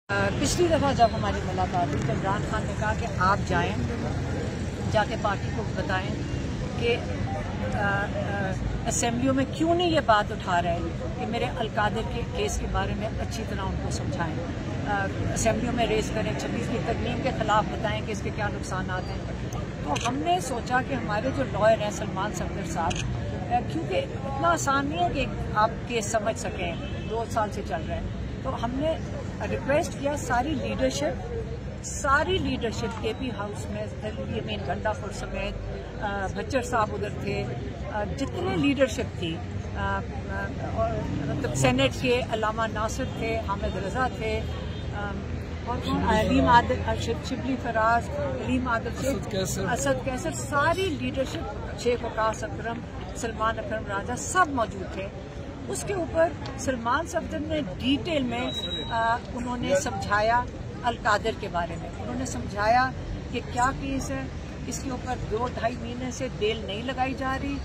पिछली दफ़ा जब हमारी मुलाकात हुई तो इमरान खान ने कहा कि आप जाके पार्टी को बताएं कि असेंबलियों में क्यों नहीं ये बात उठा रहे कि मेरे अलकादिर के केस के बारे में अच्छी तरह उनको समझाएं, असेंबलियों में रेस करें, 26वीं तरमीम के खिलाफ बताएं कि इसके क्या नुकसान हैं। तो हमने सोचा कि हमारे जो लॉयर हैं सलमान सफदर साहब, क्योंकि इतना आसान नहीं है कि आप केस समझ सकें, 2 साल से चल रहे हैं, तो हमने रिक्वेस्ट किया सारी लीडरशिप केपी हाउस में, यमीन गंडापुर समेत, भच्चर साहब उधर थे, जितने लीडरशिप थी, मतलब सेनेट के अलामा नासिर थे, हामिद रजा थे, अलीम आदिल, शिबली फराज, अलीम आदिल शेख, असद कैसर, सारी लीडरशिप, शेख वकास अकरम, सलमान अकरम राजा, सब मौजूद थे। उसके ऊपर सलमान सफदर ने डिटेल में उन्होंने समझाया अलकादिर के बारे में। उन्होंने समझाया कि क्या केस है, इसके ऊपर 2-2.5 महीने से बेल नहीं लगाई जा रही।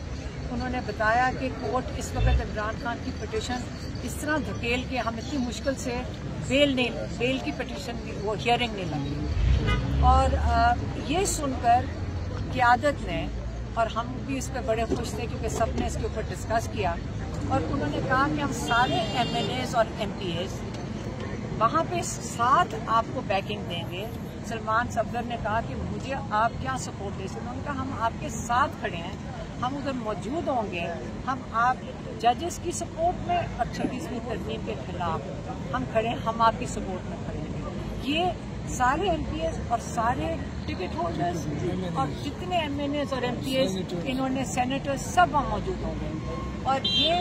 उन्होंने बताया कि कोर्ट इस वक्त इमरान खान की पिटीशन इस तरह धकेल के हम इतनी मुश्किल से बेल की पिटीशन वो हियरिंग नहीं लगी। और ये सुनकर क़यादत ने, और हम भी इस पर बड़े खुश थे क्योंकि सब ने इसके ऊपर डिस्कस किया, और उन्होंने कहा कि हम सारे MNAs और MPAs वहाँ पे साथ आपको बैकिंग देंगे। सलमान सफदर ने कहा कि मुझे आप क्या सपोर्ट दे सकते। उन्होंने कहा हम आपके साथ खड़े हैं, हम उधर मौजूद होंगे, हम आप जजेस की सपोर्ट में और 26वीं तरमीम के खिलाफ हम खड़े हैं, हम आपकी सपोर्ट में खड़े हैं। ये सारे MPAs और सारे टिकट होल्डर्स और जितने MNAs और MPAs, इन्होंने सेनेटर्स, सब वहाँ मौजूद होंगे। और ये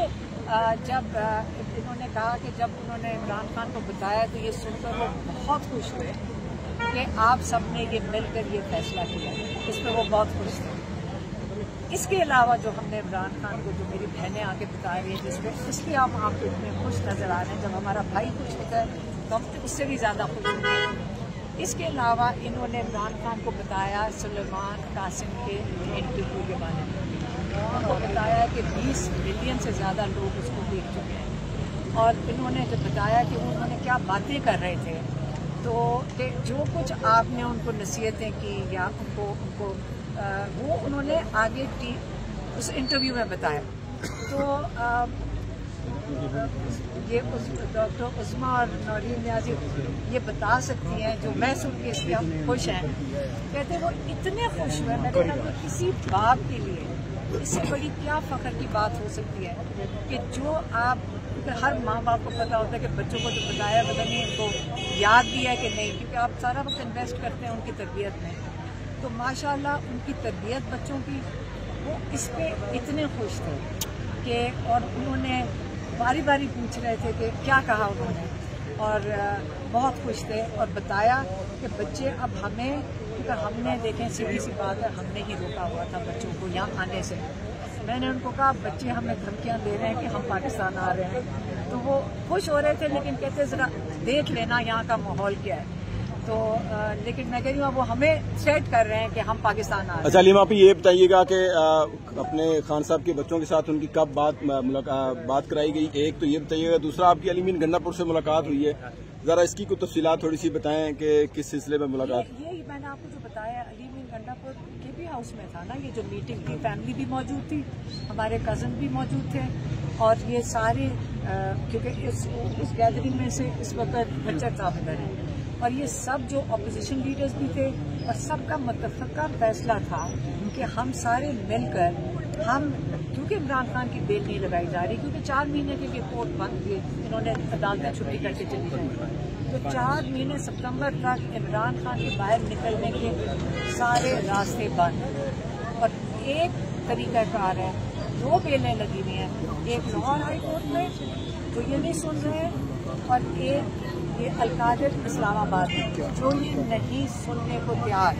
जब इन्होंने कहा कि जब उन्होंने इमरान खान को बताया तो ये सुनकर वो बहुत खुश हुए कि आप सब ने ये मिलकर ये फैसला किया, इस पर वो बहुत खुश थे। इसके अलावा जो हमने इमरान खान को, जो मेरी बहनें आके बता रही है जिसपे, इसलिए हम आपको इतने खुश नज़र आ रहे हैं। जब हमारा भाई खुश होता है तो हम उससे भी ज़्यादा खुश होते हैं। इसके अलावा इन्होंने इमरान खान को बताया सुलेमान कासिम के इंटरव्यू के बारे में। उनको बताया कि 20 मिलियन से ज़्यादा लोग उसको देख चुके हैं, और इन्होंने जब बताया कि उन्होंने क्या बातें कर रहे थे, तो कि जो कुछ आपने उनको नसीहतें की या उनको वो उन्होंने आगे उस इंटरव्यू में बताया। तो ये डॉक्टर उस्मा और नौरीन न्याजी ये बता सकती हैं, जो मैं सुन के इसलिए हम खुश हैं। कहते वो इतने खुश हुए, मैं कहता हूँ किसी बाप के लिए इससे बड़ी क्या फ़ख्र की बात हो सकती है कि जो आप, हर माँ बाप को पता होता है कि बच्चों को जो बताया पता नहीं उनको याद भी है कि नहीं, क्योंकि आप सारा वक्त इन्वेस्ट करते हैं उनकी तरबियत में। तो माशाल्लाह उनकी तरबियत बच्चों की, वो इस पे इतने खुश थे कि, और उन्होंने बारी बारी पूछ रहे थे कि क्या कहा उन्होंने, और बहुत खुश थे। और बताया कि बच्चे अब हमें, क्योंकि हमने, देखें सीधी सी बात है, हमने ही रोका हुआ था बच्चों को यहाँ आने से। मैंने उनको कहा बच्चे हमें धमकियाँ दे रहे हैं कि हम पाकिस्तान आ रहे हैं, तो वो खुश हो रहे थे, लेकिन कहते ज़रा देख लेना यहाँ का माहौल क्या है। तो लेकिन मैं कह रही हूँ वो हमें सेट कर रहे हैं कि हम पाकिस्तान आ रहे हैं। अच्छा अलीम, आप ये बताइएगा कि अपने खान साहब के बच्चों के साथ उनकी कब बात कराई गई, एक तो ये बताइएगा। दूसरा, आपकी अलीमीन गंडापुर से मुलाकात हुई है, जरा इसकी कुछ तफसीलात थोड़ी सी बताएं कि किस सिलसिले में मुलाकात। ये मैंने आपको जो बताया, अलीमीन गंडापुर केपी हाउस में था ना ये जो मीटिंग थी, फैमिली भी मौजूद थी, हमारे कज़न भी मौजूद थे, और ये सारे क्योंकि इस गैदरिंग में से इस वक्त भच्चर साहब इधर हैं, और ये सब जो अपोजिशन लीडर्स भी थे, और सबका मुत्तफ़क़ा फैसला था कि हम सारे मिलकर, हम, क्योंकि इमरान खान की बेल नहीं लगाई जा रही, क्योंकि 4 महीने के लिए कोर्ट बंद हुए, इन्होंने अदालतें छुट्टी करके चली जाएंगी, तो 4 महीने सितंबर तक इमरान खान के बाहर निकलने के सारे रास्ते बंद। और एक तरीक़ाकार है, 2 बेलें लगी हुई हैं, एक लाहौर हाई कोर्ट में जो ये नहीं सुन रहे हैं, और एक ये अलकादिर इस्लामाबाद में जो ये नहीं सुनने को तैयार।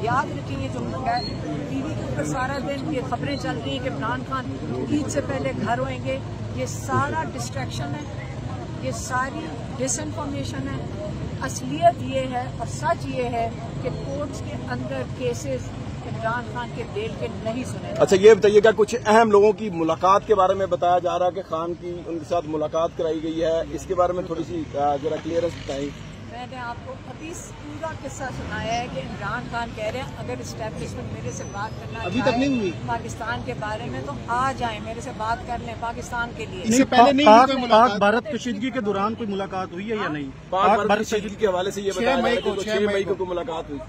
याद रखिए, जो टीवी के ऊपर सारा दिन ये खबरें चल रही हैं कि इमरान खान ईद से पहले घर होंगे, ये सारा डिस्ट्रैक्शन है, ये सारी डिसइंफॉर्मेशन है। असलियत ये है और सच ये है कि कोर्ट्स के अंदर केसेस इमरान खान के बेल के नहीं सुने। अच्छा ये बताइएगा, कुछ अहम लोगों की मुलाकात के बारे में बताया जा रहा है कि खान की उनके साथ मुलाकात कराई गई है, इसके बारे में थोड़ी सी जरा क्लियरेंस बताएं। मैंने आपको अभी पूरा किस्सा सुनाया है कि इमरान खान कह रहे हैं अगर इस्टेब्लिशमेंट मेरे से बात करना अभी तक नहीं हुई पाकिस्तान के बारे में तो आ जाए मेरे से बात कर लें पाकिस्तान के लिए। इससे पहले नहीं पाक भारत कशीदगी के दौरान कोई मुलाकात हुई है या नहीं? पाक भारत कशीदगी के हवाले से ये बताया 6 मई को मुलाकात हुई।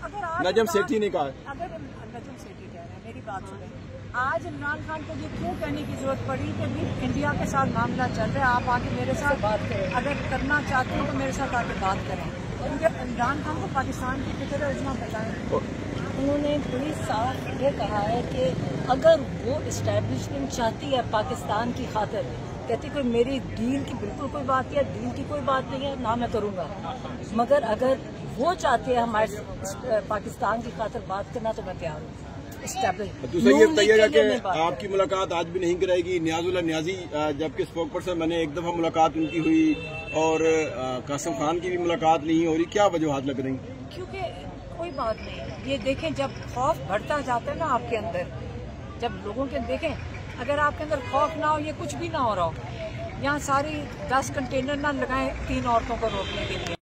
नजम सेठी ने कहा, अगर नजम सेठी कह रहे हैं, मेरी बात सुने, आज इमरान खान को ये क्यों कहने की जरूरत पड़ी कि भी इंडिया के साथ मामला चल रहा है, आप आके मेरे साथ बात करें, अगर करना चाहते हो तो मेरे साथ आके बात करें, क्योंकि इमरान खान को पाकिस्तान की फिक्र है, उतना बताएं। उन्होंने बड़ी साफ ये कहा है कि अगर वो इस्टेब्लिशमेंट चाहती है पाकिस्तान की खातिर, कहती कोई मेरी डील की बिल्कुल कोई बात नहीं है, डील की कोई बात नहीं है ना मैं करूँगा, मगर अगर वो चाहते हैं हमारे पाकिस्तान की खातिर बात करना तो मैं तैयार हूँ। दूसरा ये बताइएगा कि आपकी मुलाकात आज भी नहीं कराएगी नियाजुल्लाह नियाजी, जबकि स्पोक पर्सन मैंने एक दफा मुलाकात उनकी हुई और कासिम खान की भी मुलाकात नहीं हो रही, क्या वजूहात लग रही? क्योंकि कोई बात नहीं, ये देखें जब खौफ बढ़ता जाता है ना आपके अंदर, जब लोगों के देखें अगर आपके अंदर खौफ ना हो, ये कुछ भी ना हो रहा हो, यहाँ सारी 10 कंटेनर ना लगाएं 3 औरतों को रोकने के लिए।